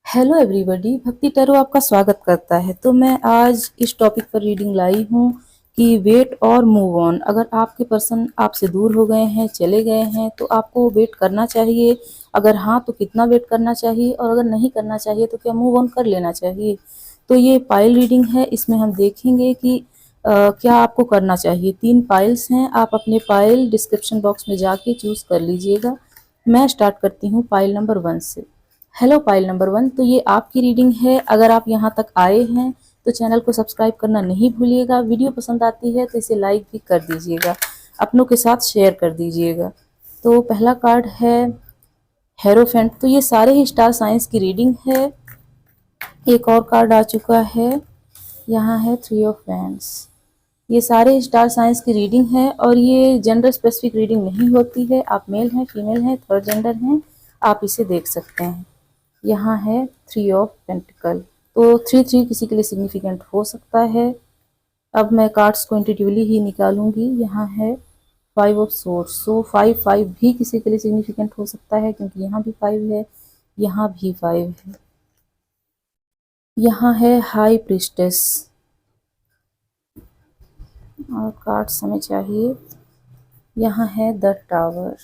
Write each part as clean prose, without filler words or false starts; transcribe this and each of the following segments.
Hello everybody, भक्ति tarot आपका स्वागत करता है। तो मैं आज इस टॉपिक पर रीडिंग लाई हूँ कि वेट और मूव ऑन। अगर आपके पर्सन आपसे दूर हो गए हैं, चले गए हैं, तो आपको वेट करना चाहिए। अगर हाँ तो कितना वेट करना चाहिए, और अगर नहीं करना चाहिए तो क्या मूव ऑन कर लेना चाहिए। तो ये पाइल रीडिंग है, इसमें हम देखेंगे कि क्या आपको करना चाहिए। 3 पाइल्स हैं, आप अपने पाइल डिस्क्रिप्शन बॉक्स में जाके चूज कर लीजिएगा। मैं स्टार्ट करती हूँ पाइल नंबर 1 से। हेलो पाइल नंबर 1, तो ये आपकी रीडिंग है। अगर आप यहाँ तक आए हैं तो चैनल को सब्सक्राइब करना नहीं भूलिएगा। वीडियो पसंद आती है तो इसे लाइक भी कर दीजिएगा, अपनों के साथ शेयर कर दीजिएगा। तो पहला कार्ड है हेरोफेंट। तो ये सारे ही स्टार साइंस की रीडिंग है। एक और कार्ड आ चुका है, यहाँ है 3 ऑफ वैंड्स। ये सारे स्टार साइंस की रीडिंग है और ये जेंडर स्पेसिफिक रीडिंग नहीं होती है। आप मेल हैं, फीमेल हैं, थर्ड जेंडर हैं, आप इसे देख सकते हैं। यहाँ है 3 ऑफ पेंटिकल। तो 3 किसी के लिए सिग्निफिकेंट हो सकता है। अब मैं कार्ड्स को इंट्यूटिवली ही निकालूंगी। यहाँ है 5 ऑफ सोर्ड्स। सो 5 भी किसी के लिए सिग्निफिकेंट हो सकता है, क्योंकि यहाँ भी 5 है, यहाँ भी 5 है। यहाँ है हाई प्रिस्टेस। और कार्ड्स हमें चाहिए। यहाँ है द टावर।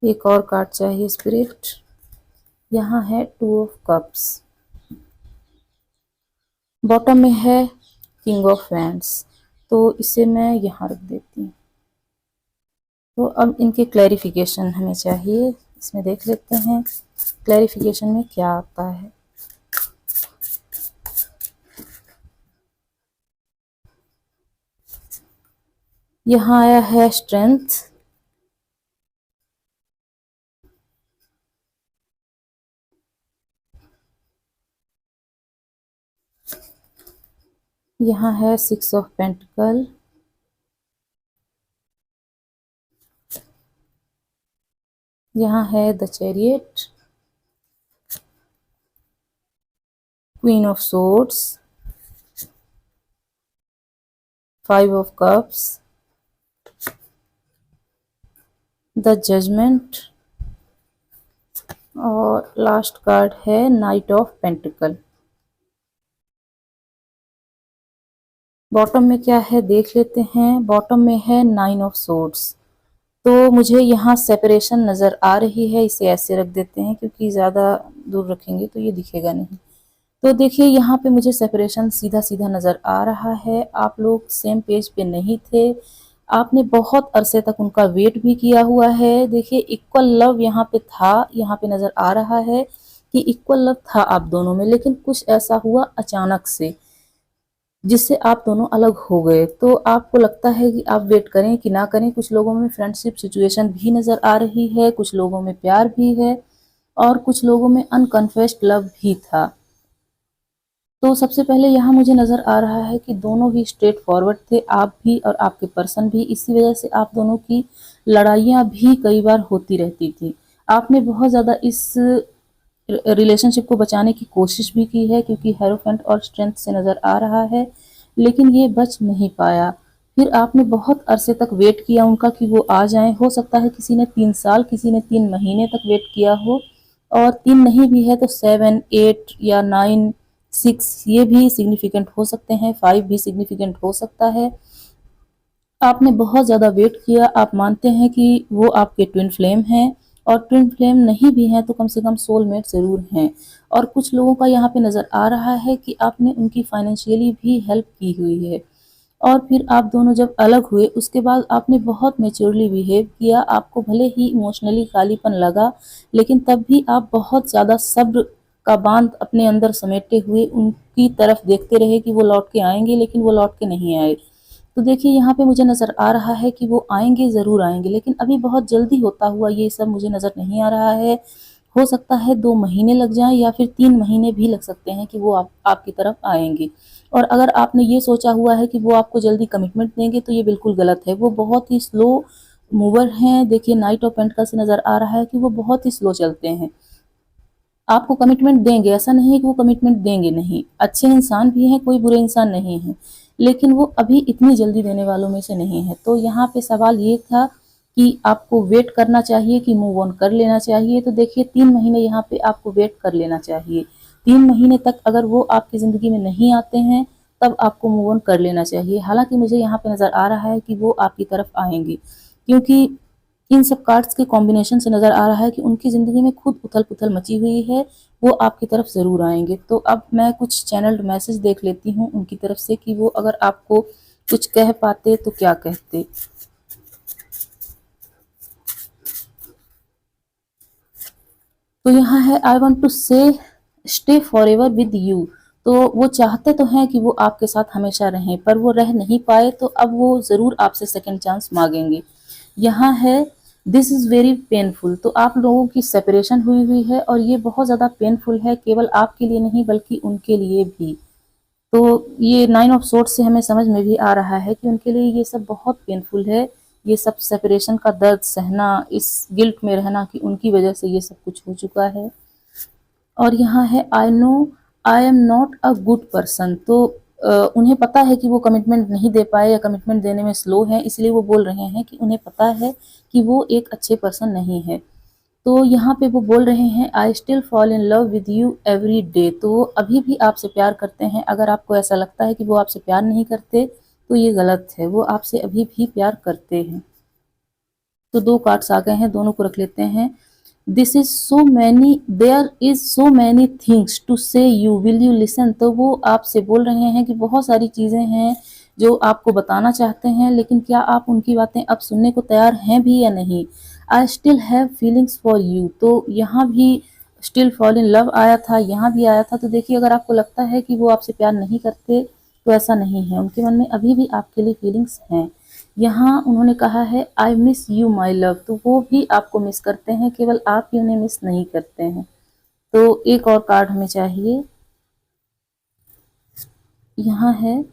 एक और कार्ड चाहिए स्पिरिट। यहाँ है 2 ऑफ कप्स। बॉटम में है किंग ऑफ वैंड्स। तो इसे मैं यहाँ रख देती हूँ। तो अब इनके क्लैरिफिकेशन हमें चाहिए, इसमें देख लेते हैं क्लैरिफिकेशन में क्या आता है। यहाँ आया है स्ट्रेंथ। यहाँ है 6 ऑफ पेंटिकल। यहाँ है the chariot, queen of swords, 5 of cups, the judgement, और लास्ट कार्ड है नाइट ऑफ पेंटिकल। बॉटम में क्या है देख लेते हैं। बॉटम में है 9 ऑफ सोर्ड्स। तो मुझे यहाँ सेपरेशन नज़र आ रही है। इसे ऐसे रख देते हैं, क्योंकि ज़्यादा दूर रखेंगे तो ये दिखेगा नहीं। तो देखिए यहाँ पे मुझे सेपरेशन सीधा सीधा नज़र आ रहा है। आप लोग सेम पेज पे नहीं थे। आपने बहुत अरसे तक उनका वेट भी किया हुआ है। देखिए इक्वल लव यहाँ पे था, यहाँ पे नज़र आ रहा है कि इक्वल लव था आप दोनों में, लेकिन कुछ ऐसा हुआ अचानक से जिससे आप दोनों अलग हो गए। तो आपको लगता है कि आप वेट करें कि ना करें। कुछ लोगों में फ्रेंडशिप सिचुएशन भी नज़र आ रही है, कुछ लोगों में प्यार भी है, और कुछ लोगों में अनकन्फेस्ड लव भी था। तो सबसे पहले यहाँ मुझे नज़र आ रहा है कि दोनों ही स्ट्रेट फॉरवर्ड थे, आप भी और आपके पर्सन भी। इसी वजह से आप दोनों की लड़ाइयाँ भी कई बार होती रहती थी। आपने बहुत ज़्यादा इस रिलेशनशिप को बचाने की कोशिश भी की है, क्योंकि हेरोफेंट और स्ट्रेंथ से नज़र आ रहा है, लेकिन ये बच नहीं पाया। फिर आपने बहुत अरसे तक वेट किया उनका कि वो आ जाएं। हो सकता है किसी ने 3 साल, किसी ने 3 महीने तक वेट किया हो, और 3 नहीं भी है तो 7, 8 या 9, 6 ये भी सिग्निफिकेंट हो सकते हैं, 5 भी सिग्निफिकेंट हो सकता है। आपने बहुत ज़्यादा वेट किया। आप मानते हैं कि वो आपके ट्विन फ्लेम हैं, और ट्विन फ्लेम नहीं भी हैं तो कम से कम सोलमेट ज़रूर हैं। और कुछ लोगों का यहाँ पे नज़र आ रहा है कि आपने उनकी फाइनेंशियली भी हेल्प की हुई है। और फिर आप दोनों जब अलग हुए उसके बाद आपने बहुत मेच्योरली बिहेव किया। आपको भले ही इमोशनली खालीपन लगा, लेकिन तब भी आप बहुत ज़्यादा सब्र का बांध अपने अंदर समेटे हुए उनकी तरफ देखते रहे कि वो लौट के आएंगे, लेकिन वो लौट के नहीं आए। तो देखिए यहाँ पे मुझे नज़र आ रहा है कि वो आएंगे, ज़रूर आएंगे, लेकिन अभी बहुत जल्दी होता हुआ ये सब मुझे नज़र नहीं आ रहा है। हो सकता है 2 महीने लग जाएं, या फिर 3 महीने भी लग सकते हैं कि वो आपकी तरफ आएंगे। और अगर आपने ये सोचा हुआ है कि वो आपको जल्दी कमिटमेंट देंगे, तो ये बिल्कुल गलत है। वो बहुत ही स्लो मूवर हैं। देखिए नाइट ऑफ पेंटिकल्स से नज़र आ रहा है कि वो बहुत ही स्लो चलते हैं। आपको कमिटमेंट देंगे, ऐसा नहीं है कि वो कमिटमेंट देंगे नहीं। अच्छे इंसान भी हैं, कोई बुरे इंसान नहीं है, लेकिन वो अभी इतनी जल्दी देने वालों में से नहीं है। तो यहाँ पे सवाल ये था कि आपको वेट करना चाहिए कि मूव ऑन कर लेना चाहिए। तो देखिए 3 महीने यहाँ पे आपको वेट कर लेना चाहिए। 3 महीने तक अगर वो आपकी ज़िंदगी में नहीं आते हैं तब आपको मूव ऑन कर लेना चाहिए। हालांकि मुझे यहाँ पे नज़र आ रहा है कि वो आपकी तरफ आएंगे, क्योंकि इन सब कार्ड्स के कॉम्बिनेशन से नज़र आ रहा है कि उनकी ज़िंदगी में खुद उथल पुथल मची हुई है, वो आपकी तरफ ज़रूर आएंगे। तो अब मैं कुछ चैनल्ड मैसेज देख लेती हूँ उनकी तरफ से कि वो अगर आपको कुछ कह पाते तो क्या कहते। तो यहाँ है आई वॉन्ट टू से stay for ever with you. तो वो चाहते तो हैं कि वो आपके साथ हमेशा रहें, पर वो रह नहीं पाए तो अब वो ज़रूर आपसे सेकंड चांस मांगेंगे। यहाँ है दिस इज़ वेरी पेनफुल। तो आप लोगों की सेपरेशन हुई हुई है और ये बहुत ज़्यादा पेनफुल है, केवल आपके लिए नहीं बल्कि उनके लिए भी। तो ये 9 ऑफ सोर्ड्स से हमें समझ में भी आ रहा है कि उनके लिए ये सब बहुत पेनफुल है। ये सब सेपरेशन का दर्द सहना, इस गिल्ट में रहना कि उनकी वजह से ये सब कुछ हो चुका है। और यहाँ है I know I am not a good person. तो उन्हें पता है कि वो कमिटमेंट नहीं दे पाए या कमिटमेंट देने में स्लो हैं, इसलिए वो बोल रहे हैं कि उन्हें पता है कि वो एक अच्छे पर्सन नहीं है। तो यहाँ पे वो बोल रहे हैं I still fall in love with you every day. तो वो अभी भी आपसे प्यार करते हैं। अगर आपको ऐसा लगता है कि वो आपसे प्यार नहीं करते तो ये गलत है, वो आपसे अभी भी प्यार करते हैं। तो 2 कार्ड्स आ गए हैं, दोनों को रख लेते हैं। This is so many there is so many things to say you will you listen. तो वो आपसे बोल रहे हैं कि बहुत सारी चीज़ें हैं जो आपको बताना चाहते हैं, लेकिन क्या आप उनकी बातें अब सुनने को तैयार हैं भी या नहीं। I still have feelings for you. तो यहाँ भी स्टिल फॉल इन लव आया था, यहाँ भी आया था। तो देखिए अगर आपको लगता है कि वो आपसे प्यार नहीं करते तो ऐसा नहीं है, उनके मन में अभी भी आपके लिए फीलिंग्स हैं। यहाँ उन्होंने कहा है I miss you my love. तो वो भी आपको मिस करते हैं, केवल आप ही उन्हें मिस नहीं करते हैं। तो एक और कार्ड हमें चाहिए। यहाँ है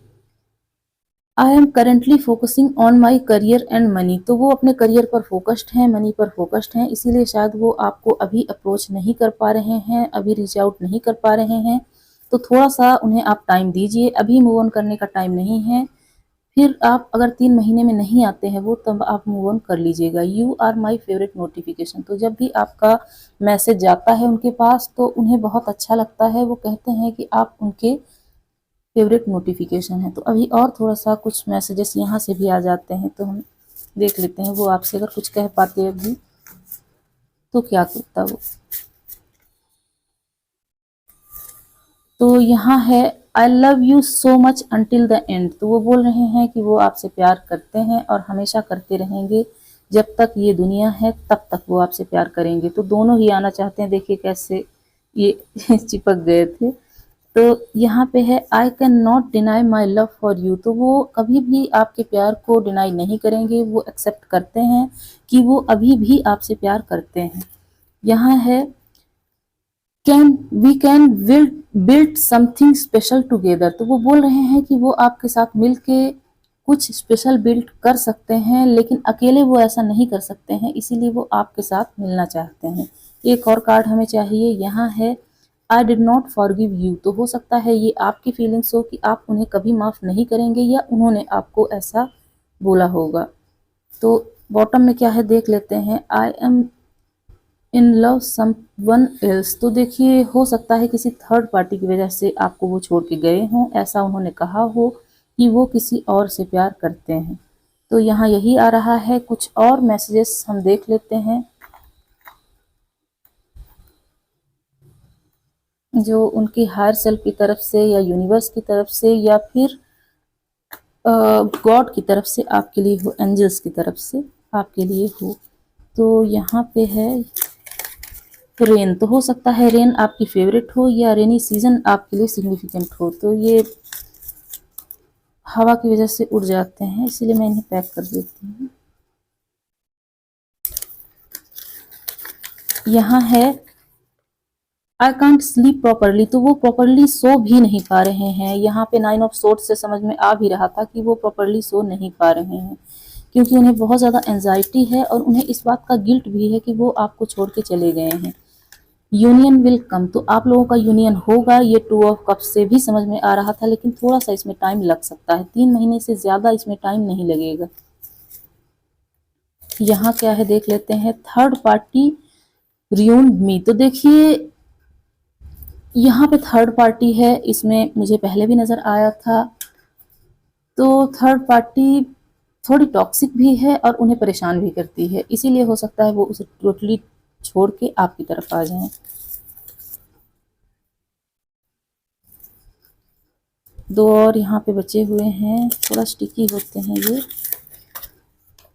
I am currently focusing on my career and money. तो वो अपने करियर पर फोकस्ड हैं, मनी पर फोकस्ड हैं, इसीलिए शायद वो आपको अभी अप्रोच नहीं कर पा रहे हैं, अभी रीच आउट नहीं कर पा रहे हैं। तो थोड़ा सा उन्हें आप टाइम दीजिए, अभी मूव ऑन करने का टाइम नहीं है। फिर आप अगर 3 महीने में नहीं आते हैं वो, तब आप मूव ऑन कर लीजिएगा। You are my favourite notification. तो जब भी आपका मैसेज जाता है उनके पास तो उन्हें बहुत अच्छा लगता है, वो कहते हैं कि आप उनके फेवरेट नोटिफिकेशन है। तो अभी और थोड़ा सा कुछ मैसेजेस यहाँ से भी आ जाते हैं, तो हम देख लेते हैं वो आपसे अगर कुछ कह पाते अभी तो क्या करता वो। तो यहाँ है I love you so much until the end. तो वो बोल रहे हैं कि वो आपसे प्यार करते हैं और हमेशा करते रहेंगे, जब तक ये दुनिया है तब तक वो आपसे प्यार करेंगे। तो दोनों ही आना चाहते हैं, देखिए कैसे ये चिपक गए थे। तो यहाँ पे है I can not deny my love for you. तो वो कभी भी आपके प्यार को डिनाई नहीं करेंगे, वो एक्सेप्ट करते हैं कि वो अभी भी आपसे प्यार करते हैं। यहाँ है can build something special together. तो वो बोल रहे हैं कि वो आपके साथ मिलके कुछ स्पेशल बिल्ड कर सकते हैं, लेकिन अकेले वो ऐसा नहीं कर सकते हैं, इसीलिए वो आपके साथ मिलना चाहते हैं। एक और कार्ड हमें चाहिए। यहाँ है I did not forgive you. तो हो सकता है ये आपकी फीलिंग्स हो कि आप उन्हें कभी माफ़ नहीं करेंगे या उन्होंने आपको ऐसा बोला होगा। तो बॉटम में क्या है देख लेते हैं। I am in love someone else. तो देखिए हो सकता है किसी थर्ड पार्टी की वजह से आपको वो छोड़ के गए हों, ऐसा उन्होंने कहा हो कि वो किसी और से प्यार करते हैं। तो यहाँ यही आ रहा है। कुछ और मैसेजेस हम देख लेते हैं जो उनकी हायर सेल्फ की तरफ से या यूनिवर्स की तरफ से या फिर गॉड की तरफ से आपके लिए हो, एंजल्स की तरफ से आपके लिए हो। तो यहाँ पे है रेन। तो हो सकता है रेन आपकी फेवरेट हो या रेनी सीजन आपके लिए सिग्निफिकेंट हो। तो ये हवा की वजह से उड़ जाते हैं, इसीलिए मैं इन्हें पैक कर देती हूँ। यहाँ है आई कांट स्लीप प्रॉपरली। तो वो प्रॉपरली सो भी नहीं पा रहे हैं। यहाँ पे 9 ऑफ सोर्ड्स से समझ में आ भी रहा था कि वो प्रॉपरली सो नहीं पा रहे हैं, क्योंकि उन्हें बहुत ज़्यादा एंजाइटी है और उन्हें इस बात का गिल्ट भी है कि वो आपको छोड़ के चले गए हैं। Union will come. तो आप लोगों का यूनियन होगा, ये 2 ऑफ कप्स से भी समझ में आ रहा था, लेकिन थोड़ा सा इसमें टाइम लग सकता है। 3 महीने से ज़्यादा इसमें टाइम नहीं लगेगा। यहाँ क्या है देख लेते हैं, थर्ड पार्टी रियून्ड मी। तो देखिए यहाँ पे थर्ड पार्टी है, इसमें मुझे पहले भी नजर आया था। तो थर्ड पार्टी थोड़ी टॉक्सिक भी है और उन्हें परेशान भी करती है, इसीलिए हो सकता है वो उसे टोटली छोड़ के आपकी तरफ आ जाएं। दो और यहाँ पे बचे हुए हैं, थोड़ा स्टिकी होते हैं ये।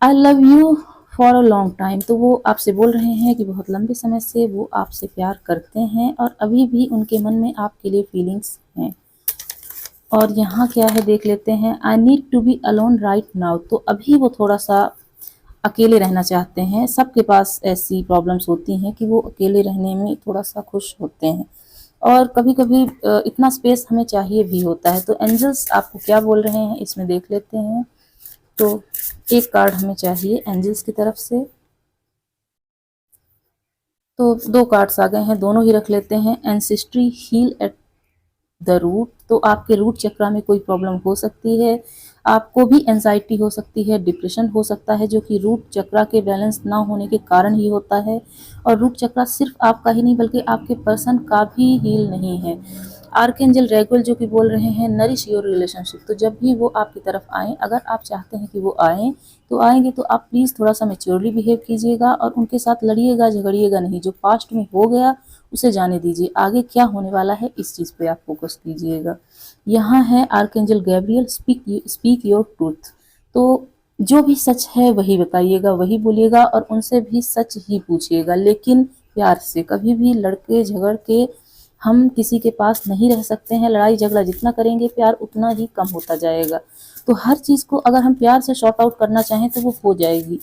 I love you for a long time. तो वो आपसे बोल रहे हैं कि बहुत लंबे समय से वो आपसे प्यार करते हैं और अभी भी उनके मन में आपके लिए फीलिंग्स हैं। और यहाँ क्या है देख लेते हैं, I need to be alone right now. तो अभी वो थोड़ा सा अकेले रहना चाहते हैं। सबके पास ऐसी प्रॉब्लम्स होती हैं कि वो अकेले रहने में थोड़ा सा खुश होते हैं, और कभी कभी इतना स्पेस हमें चाहिए भी होता है। तो एंजल्स आपको क्या बोल रहे हैं इसमें देख लेते हैं। तो एक कार्ड हमें चाहिए एंजल्स की तरफ से। तो दो कार्ड्स आ गए हैं, दोनों ही रख लेते हैं। Ancestry heal at the root. तो आपके रूट चक्रा में कोई प्रॉब्लम हो सकती है, आपको भी एंजाइटी हो सकती है, डिप्रेशन हो सकता है, जो कि रूट चक्रा के बैलेंस ना होने के कारण ही होता है। और रूट चक्रा सिर्फ आपका ही नहीं बल्कि आपके पर्सन का भी हील नहीं है। आर्कएंजल रेगुल जो कि बोल रहे हैं नरिश योर रिलेशनशिप। तो जब भी वो आपकी तरफ आए, अगर आप चाहते हैं कि वो आए तो आएंगे, तो आप प्लीज़ थोड़ा सा मेच्योरली बिहेव कीजिएगा और उनके साथ लड़िएगा झगड़िएगा नहीं। जो पास्ट में हो गया उसे जाने दीजिए, आगे क्या होने वाला है इस चीज़ पे आप फोकस कीजिएगा। यहाँ है archangel Gabriel, speak your truth. तो जो भी सच है वही बताइएगा, वही बोलिएगा और उनसे भी सच ही पूछिएगा, लेकिन प्यार से। कभी भी लड़के झगड़ के हम किसी के पास नहीं रह सकते हैं। लड़ाई झगड़ा जितना करेंगे प्यार उतना ही कम होता जाएगा। तो हर चीज़ को अगर हम प्यार से सॉर्ट आउट करना चाहें तो वो हो जाएगी।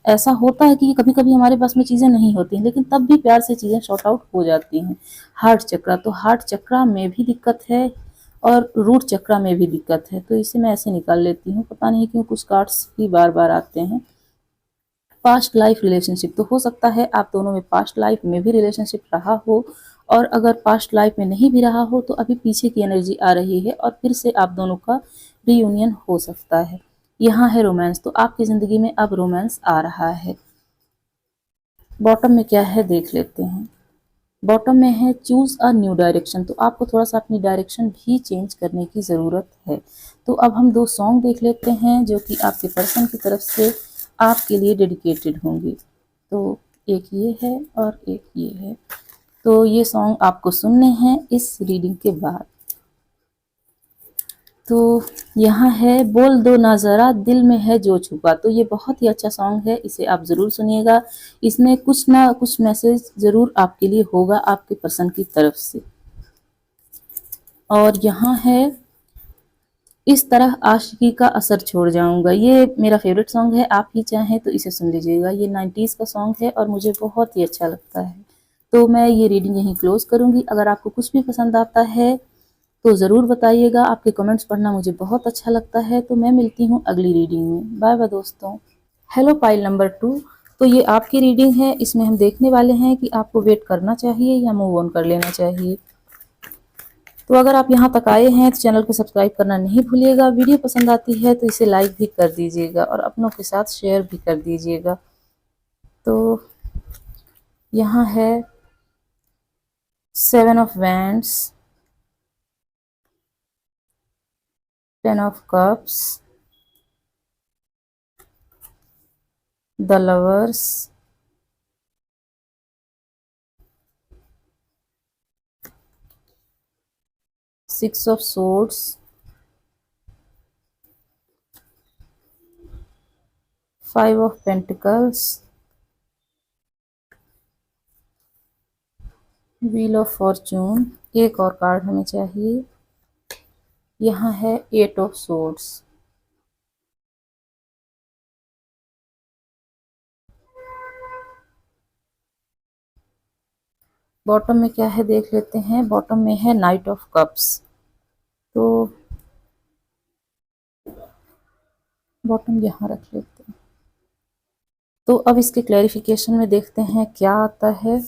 ऐसा होता है कि कभी कभी हमारे बस में चीज़ें नहीं होती हैं, लेकिन तब भी प्यार से चीज़ें सॉर्ट आउट हो जाती हैं। हार्ट चक्रा, तो हार्ट चक्रा में भी दिक्कत है और रूट चक्रा में भी दिक्कत है। तो इसे मैं ऐसे निकाल लेती हूँ, पता नहीं क्यों कुछ कार्ड्स ही बार बार आते हैं। पास्ट लाइफ रिलेशनशिप, तो हो सकता है आप दोनों में पास्ट लाइफ में भी रिलेशनशिप रहा हो, और अगर पास्ट लाइफ में नहीं भी रहा हो तो अभी पीछे की एनर्जी आ रही है और फिर से आप दोनों का रीयूनियन हो सकता है। यहाँ है रोमांस, तो आपकी ज़िंदगी में अब रोमांस आ रहा है। बॉटम में क्या है देख लेते हैं। बॉटम में है चूज अ न्यू डायरेक्शन। तो आपको थोड़ा सा अपनी डायरेक्शन भी चेंज करने की ज़रूरत है। तो अब हम दो सॉन्ग देख लेते हैं जो कि आपके पर्सन की तरफ से आपके लिए डेडिकेटेड होंगे। तो एक ये है और एक ये है। तो ये सॉन्ग आपको सुनने हैं इस रीडिंग के बाद। तो यहाँ है बोल दो ना ज़रा दिल में है जो छुपा। तो ये बहुत ही अच्छा सॉन्ग है, इसे आप ज़रूर सुनिएगा। इसमें कुछ ना कुछ मैसेज ज़रूर आपके लिए होगा आपके पर्सन की तरफ से। और यहाँ है इस तरह आशिकी का असर छोड़ जाऊंगा। ये मेरा फेवरेट सॉन्ग है, आप ही चाहें तो इसे सुन लीजिएगा। ये 90s का सॉन्ग है और मुझे बहुत ही अच्छा लगता है। तो मैं ये रीडिंग यहीं क्लोज करूंगी। अगर आपको कुछ भी पसंद आता है तो ज़रूर बताइएगा, आपके कमेंट्स पढ़ना मुझे बहुत अच्छा लगता है। तो मैं मिलती हूँ अगली रीडिंग में। बाय बाय दोस्तों। Hello pile number 2। तो ये आपकी रीडिंग है, इसमें हम देखने वाले हैं कि आपको वेट करना चाहिए या मूव ऑन कर लेना चाहिए। तो अगर आप यहाँ तक आए हैं तो चैनल को सब्सक्राइब करना नहीं भूलिएगा। वीडियो पसंद आती है तो इसे लाइक भी कर दीजिएगा और अपनों के साथ शेयर भी कर दीजिएगा। तो यहाँ है 7 of wands, 10 of cups, the lovers, 6 of swords, 5 of pentacles, wheel of Fortune. एक और कार्ड हमें चाहिए। यहाँ है 8 ऑफ सोर्ड्स। बॉटम में क्या है देख लेते हैं। बॉटम में है नाइट ऑफ कप्स। तो बॉटम यहाँ रख लेते हैं। तो अब इसके क्लैरिफिकेशन में देखते हैं क्या आता है।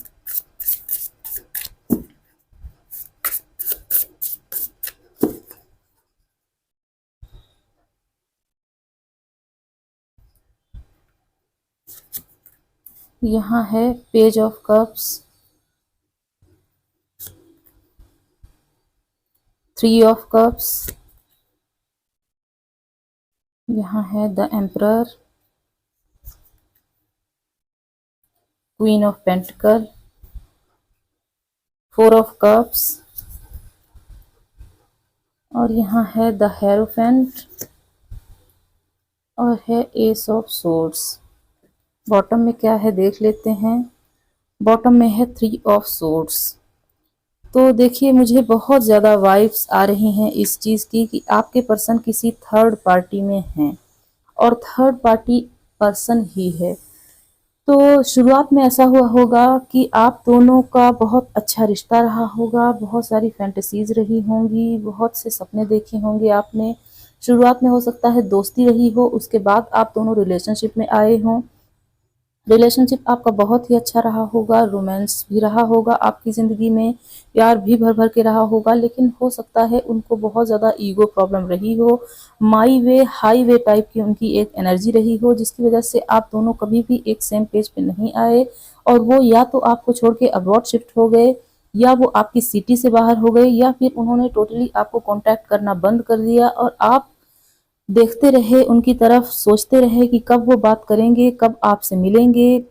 यहाँ है page of cups, 3 of cups, यहाँ है the emperor, queen of pentacle, 4 of cups, और यहाँ है द हेरोफेंट, और है एस ऑफ सोर्ड्स। बॉटम में क्या है देख लेते हैं। बॉटम में है 3 ऑफ सोर्ड्स। तो देखिए मुझे बहुत ज़्यादा वाइब्स आ रही हैं इस चीज़ की कि आपके पर्सन किसी थर्ड पार्टी में हैं और थर्ड पार्टी पर्सन ही है। तो शुरुआत में ऐसा हुआ होगा कि आप दोनों का बहुत अच्छा रिश्ता रहा होगा, बहुत सारी फैंटेसीज रही होंगी, बहुत से सपने देखे होंगे आपने। शुरुआत में हो सकता है दोस्ती रही हो, उसके बाद आप दोनों रिलेशनशिप में आए हों। रिलेशनशिप आपका बहुत ही अच्छा रहा होगा, रोमांस भी रहा होगा आपकी ज़िंदगी में, प्यार भी भर भर के रहा होगा, लेकिन हो सकता है उनको बहुत ज़्यादा ईगो प्रॉब्लम रही हो, माई वे हाई वे टाइप की उनकी एक एनर्जी रही हो, जिसकी वजह से आप दोनों कभी भी एक सेम पेज पे नहीं आए और वो या तो आपको छोड़ के अब्रॉड शिफ्ट हो गए, या वो आपकी सिटी से बाहर हो गए, या फिर उन्होंने टोटली आपको कॉन्टैक्ट करना बंद कर दिया और आप देखते रहे उनकी तरफ, सोचते रहे कि कब वो बात करेंगे, कब आपसे मिलेंगे।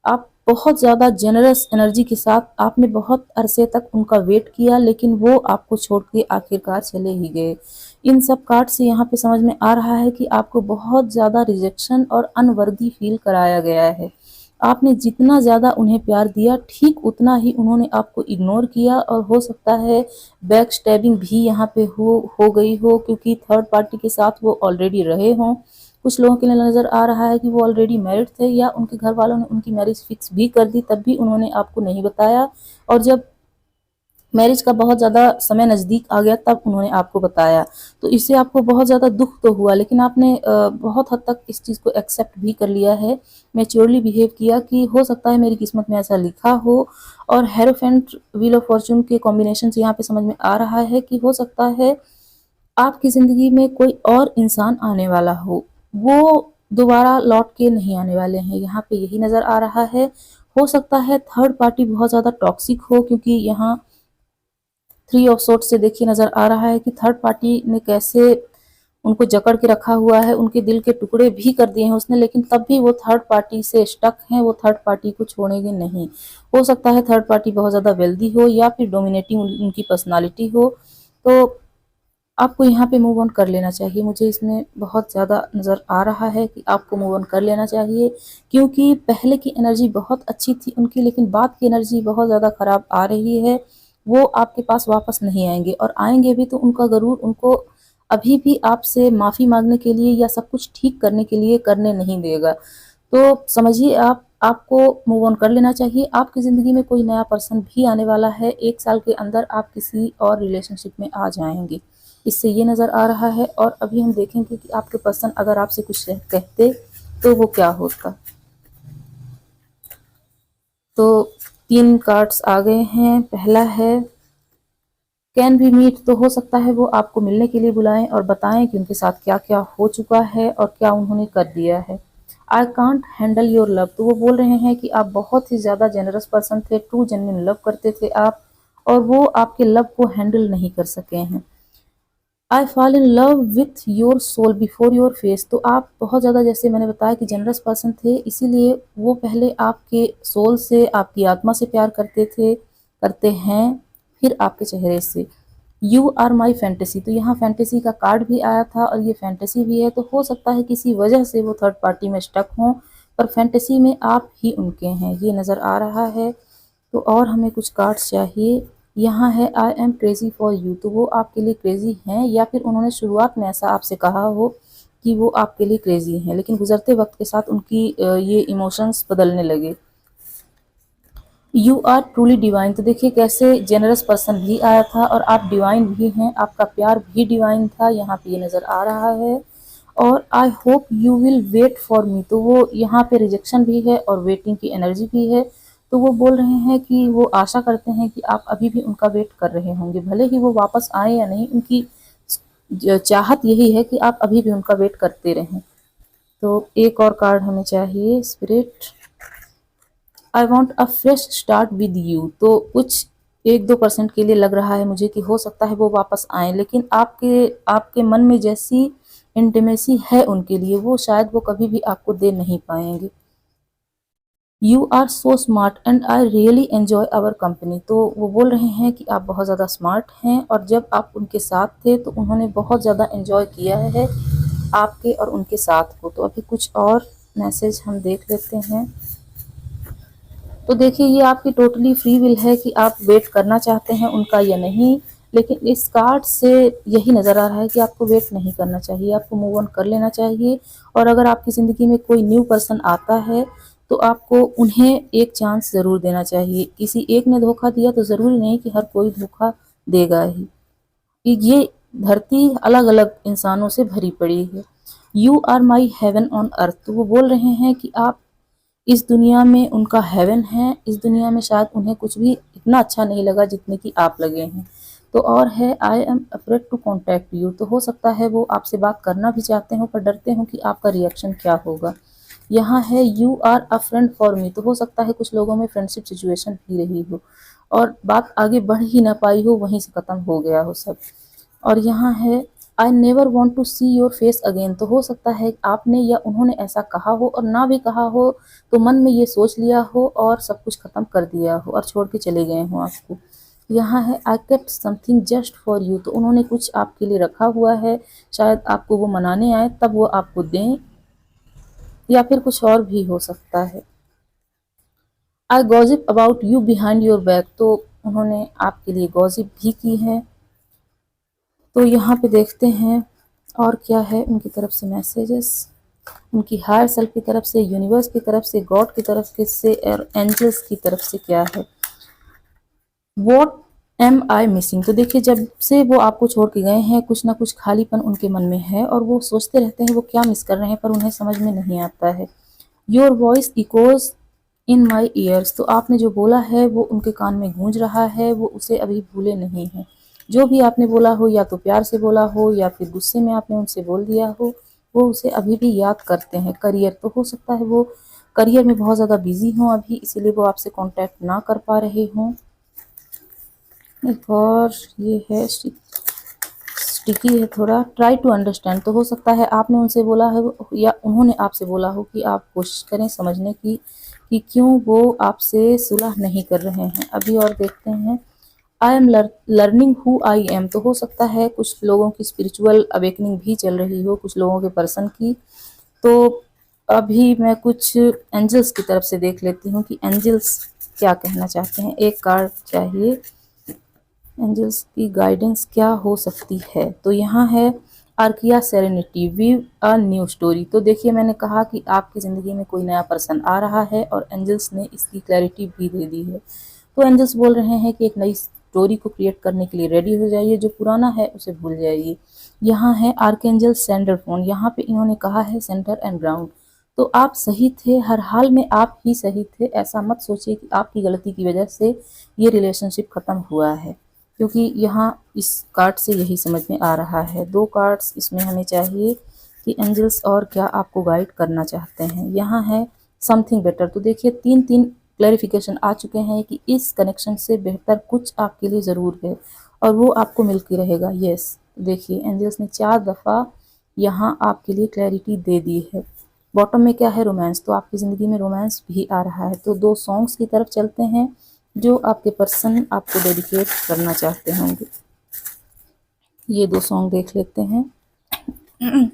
आप बहुत ज़्यादा जेनरस एनर्जी के साथ आपने बहुत अरसे तक उनका वेट किया, लेकिन वो आपको छोड़ के आखिरकार चले ही गए। इन सब कार्ड से यहाँ पे समझ में आ रहा है कि आपको बहुत ज़्यादा रिजेक्शन और अनवर्दी फील कराया गया है। आपने जितना ज़्यादा उन्हें प्यार दिया, ठीक उतना ही उन्होंने आपको इग्नोर किया, और हो सकता है बैक स्टैबिंग भी यहाँ पे हो गई हो, क्योंकि थर्ड पार्टी के साथ वो ऑलरेडी रहे हों। कुछ लोगों के लिए नज़र आ रहा है कि वो ऑलरेडी मैरिड थे, या उनके घर वालों ने उनकी मैरिज फिक्स भी कर दी, तब भी उन्होंने आपको नहीं बताया, और जब मैरिज का बहुत ज़्यादा समय नज़दीक आ गया तब उन्होंने आपको बताया। तो इससे आपको बहुत ज़्यादा दुख तो हुआ, लेकिन आपने बहुत हद तक इस चीज़ को एक्सेप्ट भी कर लिया है, मैच्योरली बिहेव किया कि हो सकता है मेरी किस्मत में ऐसा लिखा हो। और हेरोफेंट व्हील ऑफ फॉर्चून के कॉम्बिनेशन से यहाँ पे समझ में आ रहा है कि हो सकता है आपकी ज़िंदगी में कोई और इंसान आने वाला वो दोबारा लौट के नहीं आने वाले हैं, यहाँ पे यही नज़र आ रहा है। हो सकता है थर्ड पार्टी बहुत ज़्यादा टॉक्सिक हो, क्योंकि यहाँ 3 ऑफ सोर्ड्स से देखिए नज़र आ रहा है कि थर्ड पार्टी ने कैसे उनको जकड़ के रखा हुआ है, उनके दिल के टुकड़े भी कर दिए हैं उसने, लेकिन तब भी वो थर्ड पार्टी से स्टक हैं, वो थर्ड पार्टी को छोड़ेंगे नहीं। हो सकता है थर्ड पार्टी बहुत ज़्यादा वेल्दी हो, या फिर डोमिनेटिंग उनकी पर्सनालिटी हो। तो आपको यहाँ पे मूव ऑन कर लेना चाहिए। मुझे इसमें बहुत ज़्यादा नज़र आ रहा है कि आपको मूव ऑन कर लेना चाहिए, क्योंकि पहले की एनर्जी बहुत अच्छी थी उनकी, लेकिन बाद की एनर्जी बहुत ज़्यादा ख़राब आ रही है। वो आपके पास वापस नहीं आएंगे, और आएंगे भी तो उनका गरूर उनको अभी भी आपसे माफ़ी मांगने के लिए या सब कुछ ठीक करने के लिए करने नहीं देगा। तो समझिए आपको मूव ऑन कर लेना चाहिए। आपकी ज़िंदगी में कोई नया पर्सन भी आने वाला है, 1 साल के अंदर आप किसी और रिलेशनशिप में आ जाएंगे, इससे ये नज़र आ रहा है। और अभी हम देखेंगे कि आपके पर्सन अगर आपसे कुछ कहते तो वो क्या होता। तो 3 कार्ड्स आ गए हैं। पहला है कैन बी मीट, तो हो सकता है वो आपको मिलने के लिए बुलाएं और बताएं कि उनके साथ क्या क्या हो चुका है और क्या उन्होंने कर दिया है। I can't handle your love, तो वो बोल रहे हैं कि आप बहुत ही ज़्यादा जेनरस पर्सन थे, ट्रू जेन्युइन लव करते थे आप, और वो आपके लव को हैंडल नहीं कर सके हैं। I fall in love with your soul before your face, तो आप बहुत ज़्यादा, जैसे मैंने बताया कि जनरस पर्सन थे, इसीलिए वो पहले आपके सोल से, आपकी आत्मा से प्यार करते थे, करते हैं, फिर आपके चेहरे से। यू आर माई फैंटेसी, तो यहाँ फैंटेसी का कार्ड भी आया था और ये फैंटेसी भी है, तो हो सकता है किसी वजह से वो थर्ड पार्टी में स्टक हों, पर फैंटेसी में आप ही उनके हैं, ये नज़र आ रहा है। तो और हमें कुछ कार्ड्स चाहिए। यहाँ है I am crazy for you, तो वो आपके लिए क्रेजी हैं, या फिर उन्होंने शुरुआत में ऐसा आपसे कहा हो कि वो आपके लिए क्रेजी हैं, लेकिन गुजरते वक्त के साथ उनकी ये इमोशंस बदलने लगे। यू आर ट्रूली डिवाइन, तो देखिए कैसे जेनरस पर्सन भी आया था और आप डिवाइन भी हैं, आपका प्यार भी डिवाइन था, यहाँ पे ये नज़र आ रहा है। और I hope you will wait for me, तो वो यहाँ पे रिजेक्शन भी है और वेटिंग की एनर्जी भी है। तो वो बोल रहे हैं कि वो आशा करते हैं कि आप अभी भी उनका वेट कर रहे होंगे, भले ही वो वापस आए या नहीं, उनकी चाहत यही है कि आप अभी भी उनका वेट करते रहें। तो एक और कार्ड हमें चाहिए spirit. I want a fresh start with you. तो कुछ 1-2% के लिए लग रहा है मुझे कि हो सकता है वो वापस आए, लेकिन आपके आपके मन में जैसी इंटीमेसी है उनके लिए वो शायद वो कभी भी आपको दे नहीं पाएंगे। You are so smart and I really enjoy our company. तो वो बोल रहे हैं कि आप बहुत ज़्यादा स्मार्ट हैं और जब आप उनके साथ थे तो उन्होंने बहुत ज़्यादा एन्जॉय किया है आपके और उनके साथ को। तो अभी कुछ और मैसेज हम देख लेते हैं। तो देखिए ये आपकी टोटली फ्री विल है कि आप वेट करना चाहते हैं उनका या नहीं, लेकिन इस कार्ड से यही नज़र आ रहा है कि आपको वेट नहीं करना चाहिए, आपको मूव ऑन कर लेना चाहिए। और अगर आपकी ज़िंदगी में कोई न्यू पर्सन आता है तो आपको उन्हें एक चांस ज़रूर देना चाहिए। किसी एक ने धोखा दिया तो ज़रूरी नहीं कि हर कोई धोखा देगा ही। ये धरती अलग अलग इंसानों से भरी पड़ी है। You are my heaven on earth. तो वो बोल रहे हैं कि आप इस दुनिया में उनका हेवन है, इस दुनिया में शायद उन्हें कुछ भी इतना अच्छा नहीं लगा जितने कि आप लगे हैं। तो और है I am afraid to contact you. तो हो सकता है वो आपसे बात करना भी चाहते हो पर डरते हो कि आपका रिएक्शन क्या होगा। यहाँ है you are a friend for me. तो हो सकता है कुछ लोगों में फ्रेंडशिप सिचुएशन ही रही हो और बात आगे बढ़ ही ना पाई हो, वहीं से ख़त्म हो गया हो सब। और यहाँ है I never want to see your face again. तो हो सकता है आपने या उन्होंने ऐसा कहा हो और ना भी कहा हो तो मन में ये सोच लिया हो और सब कुछ ख़त्म कर दिया हो और छोड़ के चले गए हो आपको। यहाँ है I kept something just for you. तो उन्होंने कुछ आपके लिए रखा हुआ है, शायद आपको वो मनाने आए तब वो आपको दें या फिर कुछ और भी हो सकता है। I gossip about you behind your back. तो उन्होंने आपके लिए गॉसिप भी की है। तो यहाँ पे देखते हैं और क्या है उनकी तरफ से मैसेजेस, उनकी हायर सेल्फ की तरफ से, यूनिवर्स की तरफ से, गॉड की तरफ से और एंजल्स की तरफ से क्या है। What am I missing. तो देखिए जब से वो आपको छोड़ के गए हैं कुछ ना कुछ खालीपन उनके मन में है और वो सोचते रहते हैं वो क्या मिस कर रहे हैं पर उन्हें समझ में नहीं आता है। Your voice echoes in my years. तो आपने जो बोला है वो उनके कान में गूंज रहा है, वो उसे अभी भूले नहीं हैं। जो भी आपने बोला हो या तो प्यार से बोला हो या फिर गुस्से में आपने उनसे बोल दिया हो, वो उसे अभी भी याद करते हैं। करियर, तो हो सकता है वो करियर में बहुत ज़्यादा बिजी हों अभी, इसीलिए वो आपसे कांटेक्ट ना कर पा रहे हों। एक और ये है स्टिकी है थोड़ा, ट्राई टू अंडरस्टैंड। तो हो सकता है आपने उनसे बोला है या उन्होंने आपसे बोला हो कि आप कोशिश करें समझने की कि क्यों वो आपसे सुलह नहीं कर रहे हैं। अभी और देखते हैं I am learning who I am. तो हो सकता है कुछ लोगों की स्पिरिचुअल अवेकनिंग भी चल रही हो, कुछ लोगों के पर्सन की। तो अभी मैं कुछ एंजल्स की तरफ से देख लेती हूँ कि एंजल्स क्या कहना चाहते हैं। एक कार्ड चाहिए, एंजल्स की गाइडेंस क्या हो सकती है। तो यहाँ है आर्किया serenity weave a new story. तो देखिए मैंने कहा कि आपकी ज़िंदगी में कोई नया पर्सन आ रहा है और एंजल्स ने इसकी क्लैरिटी भी दे दी है। तो एंजल्स बोल रहे हैं कि एक नई स्टोरी को क्रिएट करने के लिए रेडी हो जाइए, जो पुराना है उसे भूल जाइए। यहाँ है आर्केंजल सेंटर फोन। यहाँ पे इन्होंने कहा है सेंटर एंड ग्राउंड। तो आप सही थे, हर हाल में आप ही सही थे। ऐसा मत सोचिए कि आपकी गलती की वजह से ये रिलेशनशिप ख़त्म हुआ है, क्योंकि यहाँ इस कार्ड से यही समझ में आ रहा है। 2 कार्ड्स इसमें हमें चाहिए कि एंजल्स और क्या आपको गाइड करना चाहते हैं। यहाँ है समथिंग बेटर। तो देखिए 3 क्लैरिफिकेशन आ चुके हैं कि इस कनेक्शन से बेहतर कुछ आपके लिए ज़रूर है और वो आपको मिल के रहेगा। यस, देखिए एंजल्स ने 4 दफ़ा यहाँ आपके लिए क्लैरिटी दे दी है। बॉटम में क्या है, रोमांस। तो आपकी ज़िंदगी में रोमांस भी आ रहा है। तो 2 सॉन्ग्स की तरफ चलते हैं जो आपके पर्सन आपको डेडिकेट करना चाहते होंगे। ये 2 सॉन्ग देख लेते हैं।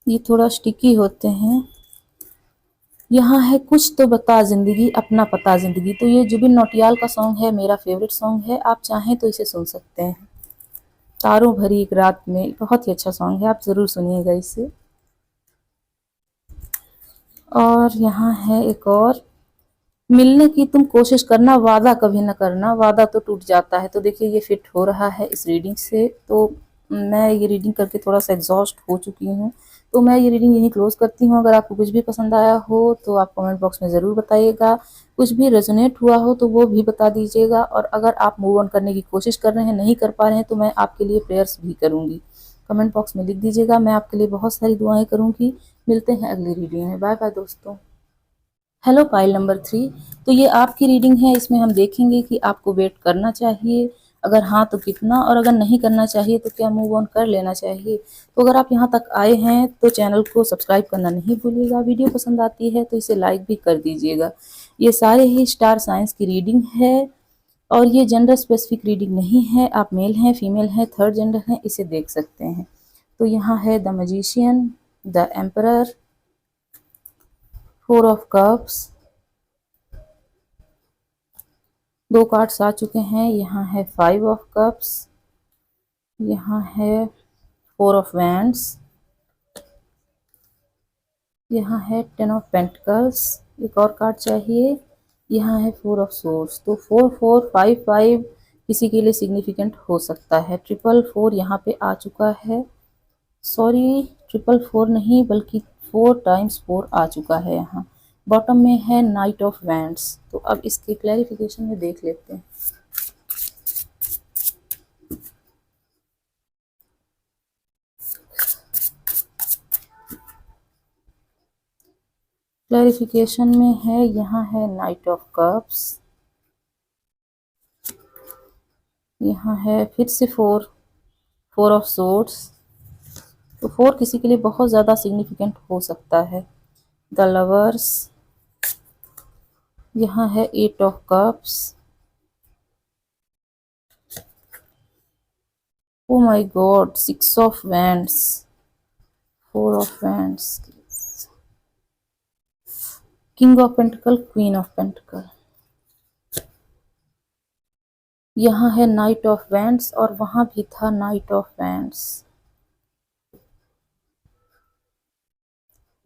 ये थोड़ा स्टिकी होते हैं। यहाँ है कुछ तो बता ज़िंदगी अपना पता ज़िंदगी। तो ये जुबिन नौटियाल का सॉन्ग है, मेरा फेवरेट सॉन्ग है। आप चाहें तो इसे सुन सकते हैं। तारों भरी एक रात में, बहुत ही अच्छा सॉन्ग है, आप ज़रूर सुनिएगा इसे। और यहाँ है एक और, मिलने की तुम कोशिश करना, वादा कभी न करना, वादा तो टूट जाता है। तो देखिए ये फिट हो रहा है इस रीडिंग से। तो मैं ये रीडिंग करके थोड़ा सा एग्जॉस्ट हो चुकी हूँ, तो मैं ये रीडिंग यहीं क्लोज करती हूँ। अगर आपको कुछ भी पसंद आया हो तो आप कमेंट बॉक्स में ज़रूर बताइएगा, कुछ भी रेजोनेट हुआ हो तो वो भी बता दीजिएगा। और अगर आप मूव ऑन करने की कोशिश कर रहे हैं, नहीं कर पा रहे हैं, तो मैं आपके लिए प्रेयर्स भी करूँगी। कमेंट बॉक्स में लिख दीजिएगा, मैं आपके लिए बहुत सारी दुआएँ करूँगी। मिलते हैं अगली रीडिंग में। बाय बाय दोस्तों। Hello pile number 3। तो ये आपकी रीडिंग है, इसमें हम देखेंगे कि आपको वेट करना चाहिए, अगर हाँ तो कितना, और अगर नहीं करना चाहिए तो क्या मूव ऑन कर लेना चाहिए। तो अगर आप यहाँ तक आए हैं तो चैनल को सब्सक्राइब करना नहीं भूलिएगा, वीडियो पसंद आती है तो इसे लाइक भी कर दीजिएगा। ये सारे ही स्टार साइंस की रीडिंग है और ये जेंडर स्पेसिफिक रीडिंग नहीं है, आप मेल हैं, फीमेल हैं, थर्ड जेंडर हैं, इसे देख सकते हैं। तो यहाँ है the magician, the emperor, 4 of cups, 2 cards आ चुके हैं। यहाँ है 5 ऑफ कप्स, यहाँ है 4 ऑफ वैंड्स, यहाँ है 10 ऑफ पेंटिकल्स, एक और कार्ड चाहिए, यहाँ है 4 ऑफ सोर्ड्स। तो 4 4 5 5 किसी के लिए सिग्निफिकेंट हो सकता है। 4 यहाँ पे आ चुका है, सॉरी 4 नहीं बल्कि 4 टाइम्स 4 आ चुका है। यहाँ बॉटम में है नाइट ऑफ वैंड्स। तो अब इसके क्लैरिफिकेशन में देख लेते हैं। क्लैरिफिकेशन में है, यहाँ है नाइट ऑफ कप्स, यहाँ है फिर से 4 ऑफ सोर्ड्स। तो 4 किसी के लिए बहुत ज़्यादा सिग्निफिकेंट हो सकता है। द लवर्स, यहाँ है 8 of cups, oh my God 6 of wands, 4 of wands, king of pentacle, queen of pentacles, यहाँ है नाइट ऑफ वैंड्स और वहाँ भी था नाइट ऑफ वैंड्स।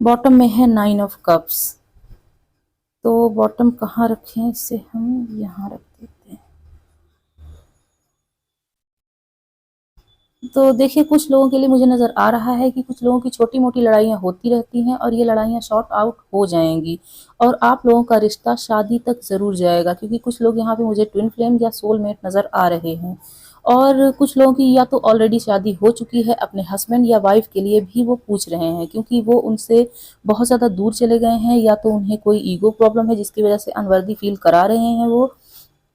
बॉटम में है 9 ऑफ कप्स। तो बॉटम कहाँ रखें, इसे हम यहाँ रख देते हैं। तो देखिए कुछ लोगों के लिए मुझे नज़र आ रहा है कि कुछ लोगों की छोटी मोटी लड़ाइयाँ होती रहती हैं और ये लड़ाइयाँ शॉर्ट आउट हो जाएंगी और आप लोगों का रिश्ता शादी तक ज़रूर जाएगा, क्योंकि कुछ लोग यहाँ पे मुझे ट्विन फ्लेम या सोलमेट नज़र आ रहे हैं। और कुछ लोगों की या तो ऑलरेडी शादी हो चुकी है, अपने हस्बैंड या वाइफ के लिए भी वो पूछ रहे हैं, क्योंकि वो उनसे बहुत ज़्यादा दूर चले गए हैं, या तो उन्हें कोई ईगो प्रॉब्लम है जिसकी वजह से अनवर्दी फील करा रहे हैं वो।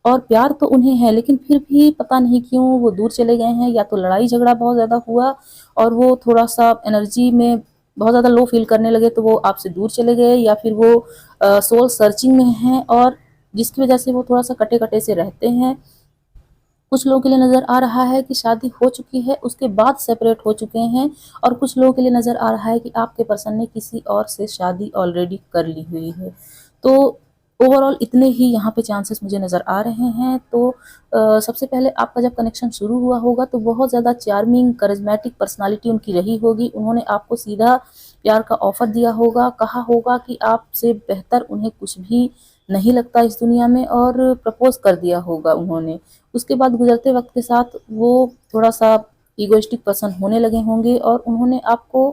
और प्यार तो उन्हें है लेकिन फिर भी पता नहीं क्यों वो दूर चले गए हैं, या तो लड़ाई झगड़ा बहुत ज़्यादा हुआ और वो थोड़ा सा एनर्जी में बहुत ज़्यादा लो फील करने लगे तो वो आपसे दूर चले गए, या फिर वो सोल सर्चिंग में हैं और जिसकी वजह से वो थोड़ा सा कटे कटे से रहते हैं। कुछ लोगों के लिए नज़र आ रहा है कि शादी हो चुकी है उसके बाद सेपरेट हो चुके हैं, और कुछ लोगों के लिए नज़र आ रहा है कि आपके पर्सन ने किसी और से शादी ऑलरेडी कर ली हुई है। तो ओवरऑल इतने ही यहाँ पे चांसेस मुझे नज़र आ रहे हैं। तो सबसे पहले आपका जब कनेक्शन शुरू हुआ होगा तो बहुत ज़्यादा चार्मिंग करिज्मेटिक पर्सनालिटी उनकी रही होगी। उन्होंने आपको सीधा प्यार का ऑफ़र दिया होगा, कहा होगा कि आपसे बेहतर उन्हें कुछ भी नहीं लगता इस दुनिया में, और प्रपोज कर दिया होगा उन्होंने। उसके बाद गुजरते वक्त के साथ वो थोड़ा सा ईगोइस्टिक पर्सन होने लगे होंगे और उन्होंने आपको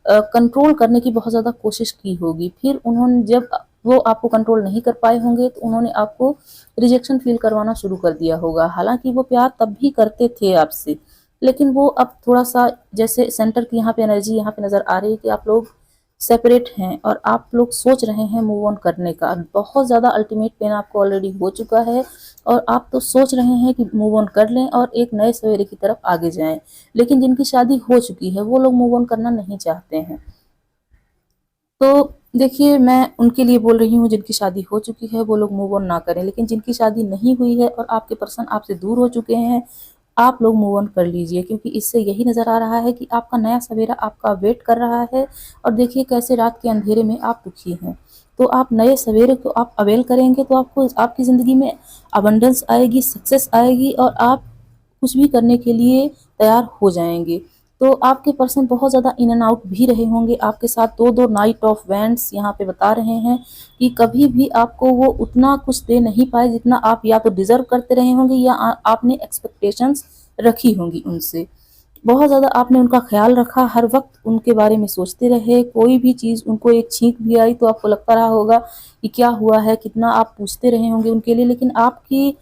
कंट्रोल करने की बहुत ज़्यादा कोशिश की होगी। फिर उन्होंने जब वो आपको कंट्रोल नहीं कर पाए होंगे तो उन्होंने आपको रिजेक्शन फील करवाना शुरू कर दिया होगा। हालांकि वो प्यार तब भी करते थे आपसे, लेकिन वो अब थोड़ा सा जैसे सेंटर की यहाँ पे एनर्जी यहाँ पे नज़र आ रही है कि आप लोग सेपरेट हैं और आप लोग सोच रहे हैं मूव ऑन करने का। बहुत ज़्यादा अल्टीमेट पेन आपको ऑलरेडी हो चुका है और आप तो सोच रहे हैं कि मूव ऑन कर लें और एक नए सवेरे की तरफ आगे जाएं, लेकिन जिनकी शादी हो चुकी है वो लोग मूव ऑन करना नहीं चाहते हैं। तो देखिए मैं उनके लिए बोल रही हूँ जिनकी शादी हो चुकी है वो लोग मूव ऑन ना करें, लेकिन जिनकी शादी नहीं हुई है और आपके पर्सन आपसे दूर हो चुके हैं आप लोग मूव ऑन कर लीजिए, क्योंकि इससे यही नज़र आ रहा है कि आपका नया सवेरा आपका वेट कर रहा है। और देखिए कैसे रात के अंधेरे में आप दुखी हैं, तो आप नए सवेरे को आप अवेल करेंगे तो आपको आपकी ज़िंदगी में अबंडेंस आएगी, सक्सेस आएगी और आप कुछ भी करने के लिए तैयार हो जाएंगे। तो आपके पर्सन बहुत ज़्यादा इन एंड आउट भी रहे होंगे आपके साथ। 2 नाइट ऑफ वैंड्स यहाँ पे बता रहे हैं कि कभी भी आपको वो उतना कुछ दे नहीं पाए जितना आप या तो डिज़र्व करते रहे होंगे या आपने एक्सपेक्टेशंस रखी होंगी उनसे। बहुत ज़्यादा आपने उनका ख्याल रखा, हर वक्त उनके बारे में सोचते रहे। कोई भी चीज़ उनको एक छींक भी आई तो आपको लगता रहा होगा कि क्या हुआ है, कितना आप पूछते रहे होंगे उनके लिए। लेकिन आपकी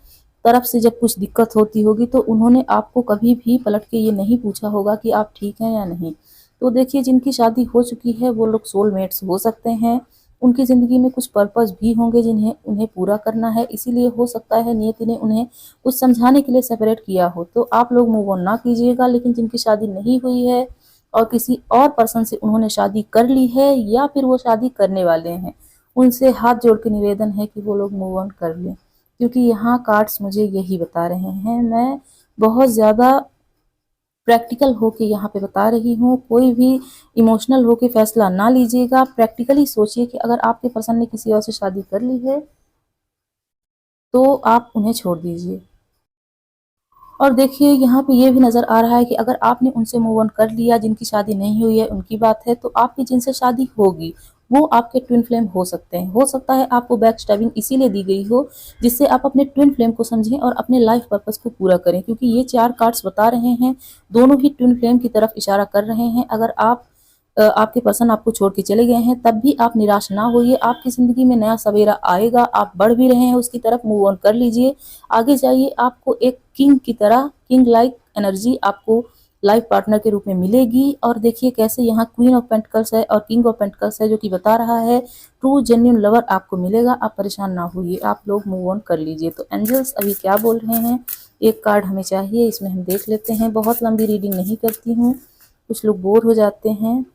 तरफ से जब कुछ दिक्कत होती होगी तो उन्होंने आपको कभी भी पलट के ये नहीं पूछा होगा कि आप ठीक हैं या नहीं। तो देखिए जिनकी शादी हो चुकी है वो लोग सोलमेट्स हो सकते हैं, उनकी ज़िंदगी में कुछ पर्पस भी होंगे जिन्हें उन्हें पूरा करना है, इसीलिए हो सकता है नियति ने उन्हें कुछ समझाने के लिए सेपरेट किया हो। तो आप लोग मूव ऑन ना कीजिएगा, लेकिन जिनकी शादी नहीं हुई है और किसी और पर्सन से उन्होंने शादी कर ली है या फिर वो शादी करने वाले हैं, उनसे हाथ जोड़ के निवेदन है कि वो लोग मूव ऑन कर लें, क्योंकि यहाँ कार्ड्स मुझे यही बता रहे हैं। मैं बहुत ज़्यादा प्रैक्टिकल होके यहाँ पे बता रही हूँ, कोई भी इमोशनल होके फैसला ना लीजिएगा। प्रैक्टिकली सोचिए कि अगर आपके पर्सन ने किसी और से शादी कर ली है तो आप उन्हें छोड़ दीजिए। और देखिए यहाँ पे ये भी नज़र आ रहा है कि अगर आपने उनसे मूव ऑन कर लिया, जिनकी शादी नहीं हुई है उनकी बात है, तो आपकी जिनसे शादी होगी वो आपके ट्विन फ्लेम हो सकते हैं। हो सकता है आपको बैक स्टैबिंग इसीलिए दी गई हो जिससे आप अपने ट्विन फ्लेम को समझें और अपने लाइफ पर्पस को पूरा करें, क्योंकि ये 4 कार्ड्स बता रहे हैं दोनों ही ट्विन फ्लेम की तरफ इशारा कर रहे हैं। अगर आपके पर्सन आपको छोड़ के चले गए हैं तब भी आप निराश ना होइए, आपकी ज़िंदगी में नया सवेरा आएगा। आप बढ़ भी रहे हैं उसकी तरफ, मूव ऑन कर लीजिए, आगे जाइए। आपको एक किंग की तरह, किंग लाइक एनर्जी आपको लाइफ पार्टनर के रूप में मिलेगी। और देखिए कैसे यहाँ क्वीन ऑफ पेंटिकल्स है और किंग ऑफ पेंटिकल्स है, जो कि बता रहा है ट्रू जेन्युइन लवर आपको मिलेगा। आप परेशान ना होइए, आप लोग मूव ऑन कर लीजिए। तो एंजल्स अभी क्या बोल रहे हैं, एक कार्ड हमें चाहिए, इसमें हम देख लेते हैं। बहुत लंबी रीडिंग नहीं करती हूँ, कुछ लोग बोर हो जाते हैं।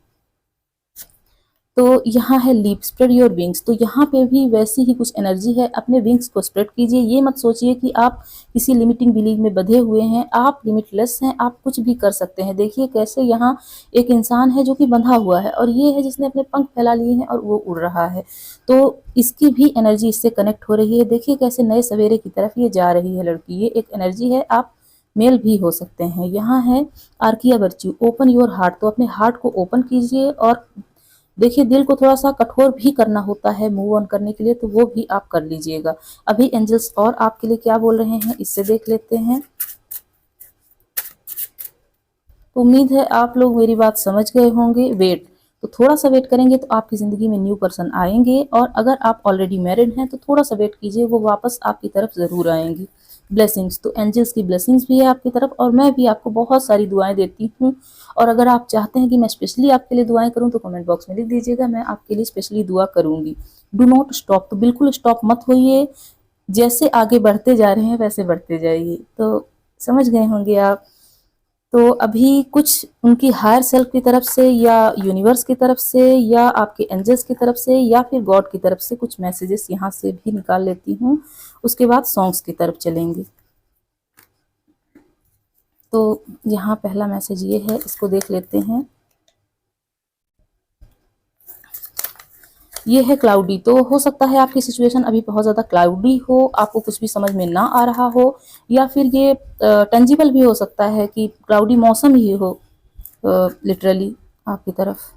तो यहाँ है लीप, स्प्रेड योर विंग्स। तो यहाँ पे भी वैसी ही कुछ एनर्जी है, अपने विंग्स को स्प्रेड कीजिए। ये मत सोचिए कि आप किसी लिमिटिंग बिलीव में बंधे हुए हैं, आप लिमिटलेस हैं, आप कुछ भी कर सकते हैं। देखिए कैसे यहाँ एक इंसान है जो कि बंधा हुआ है और ये है जिसने अपने पंख फैला लिए हैं और वो उड़ रहा है, तो इसकी भी एनर्जी इससे कनेक्ट हो रही है। देखिए कैसे नए सवेरे की तरफ ये जा रही है लड़की, ये एक एनर्जी है। आप मेल भी हो सकते हैं। यहाँ है archaea virtue, open your heart. तो अपने हार्ट को ओपन कीजिए और देखिए दिल को थोड़ा सा कठोर भी करना होता है मूव ऑन करने के लिए, तो वो भी आप कर लीजिएगा। अभी एंजल्स और आपके लिए क्या बोल रहे हैं इससे देख लेते हैं। तो उम्मीद है आप लोग मेरी बात समझ गए होंगे। वेट, तो थोड़ा सा वेट करेंगे तो आपकी ज़िंदगी में न्यू पर्सन आएंगे, और अगर आप ऑलरेडी मैरिड हैं तो थोड़ा सा वेट कीजिए, वो वापस आपकी तरफ ज़रूर आएंगी। ब्लेसिंग्स, तो एंजल्स की ब्लेसिंग्स भी है आपकी तरफ, और मैं भी आपको बहुत सारी दुआएं देती हूँ। और अगर आप चाहते हैं कि मैं स्पेशली आपके लिए दुआएं करूँ तो कमेंट बॉक्स में लिख दीजिएगा, मैं आपके लिए स्पेशली दुआ करूँगी। डू नॉट स्टॉप, तो बिल्कुल स्टॉप मत होइए, जैसे आगे बढ़ते जा रहे हैं वैसे बढ़ते जाइए। तो समझ गए होंगे आप। तो अभी कुछ उनकी हायर सेल्फ की तरफ से या यूनिवर्स की तरफ से या आपके एंजल्स की तरफ से या फिर गॉड की तरफ से कुछ मैसेजेस यहाँ से भी निकाल लेती हूँ, उसके बाद सॉन्ग्स की तरफ चलेंगे। तो यहाँ पहला मैसेज ये है, इसको देख लेते हैं। ये है क्लाउडी। तो हो सकता है आपकी सिचुएशन अभी बहुत ज़्यादा क्लाउडी हो, आपको कुछ भी समझ में ना आ रहा हो, या फिर ये टेंजिबल भी हो सकता है कि क्लाउडी मौसम ही हो लिटरली आपकी तरफ।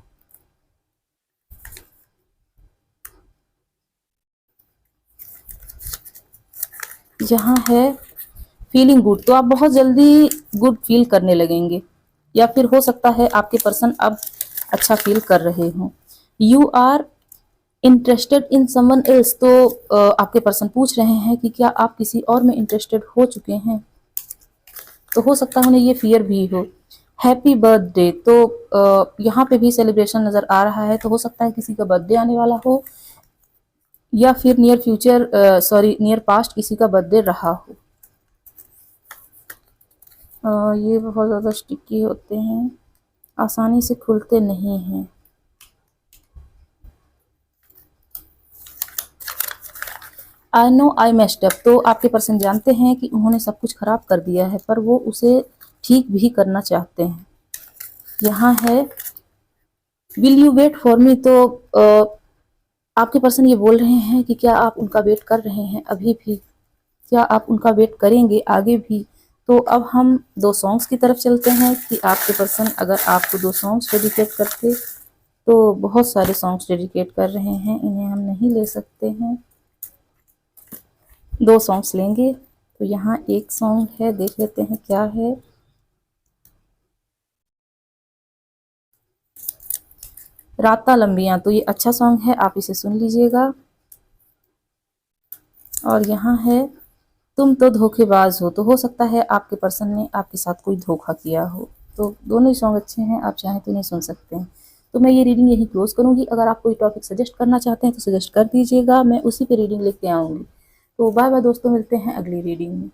यहाँ है फीलिंग गुड, तो आप बहुत जल्दी गुड फील करने लगेंगे, या फिर हो सकता है आपके पर्सन अब अच्छा फील कर रहे हों। You are interested in someone else, तो आपके पर्सन पूछ रहे हैं कि क्या आप किसी और में इंटरेस्टेड हो चुके हैं, तो हो सकता है उन्हें ये फियर भी हो। हैप्पी बर्थडे, तो यहाँ पे भी सेलिब्रेशन नज़र आ रहा है, तो हो सकता है किसी का बर्थडे आने वाला हो, या फिर नियर फ्यूचर नियर पास्ट किसी का बर्थडे रहा हो। ये बहुत ज़्यादा स्टिकी होते हैं, आसानी से खुलते नहीं हैं। I know I messed up, तो आपके पर्सन जानते हैं कि उन्होंने सब कुछ खराब कर दिया है, पर वो उसे ठीक भी करना चाहते हैं। यहाँ है will you wait for me, तो आपके पर्सन ये बोल रहे हैं कि क्या आप उनका वेट कर रहे हैं अभी भी, क्या आप उनका वेट करेंगे आगे भी। तो अब हम दो सॉन्ग्स की तरफ चलते हैं कि आपके पर्सन अगर आपको दो सॉन्ग्स डेडिकेट करते, तो बहुत सारे सॉन्ग्स डेडिकेट कर रहे हैं, इन्हें हम नहीं ले सकते हैं, दो सॉन्ग्स लेंगे। तो यहाँ एक सॉन्ग है, देख लेते हैं क्या है। राता लंबियाँ, तो ये अच्छा सॉन्ग है, आप इसे सुन लीजिएगा। और यहाँ है तुम तो धोखेबाज हो, तो हो सकता है आपके पर्सन ने आपके साथ कोई धोखा किया हो। तो दोनों ही सॉन्ग अच्छे हैं, आप चाहें तो इन्हें सुन सकते हैं। तो मैं ये रीडिंग यहीं क्लोज करूँगी। अगर आप कोई टॉपिक सजेस्ट करना चाहते हैं तो सजेस्ट कर दीजिएगा, मैं उसी पे रीडिंग लेके आऊँगी। तो बाय बाय दोस्तों, मिलते हैं अगली रीडिंग में।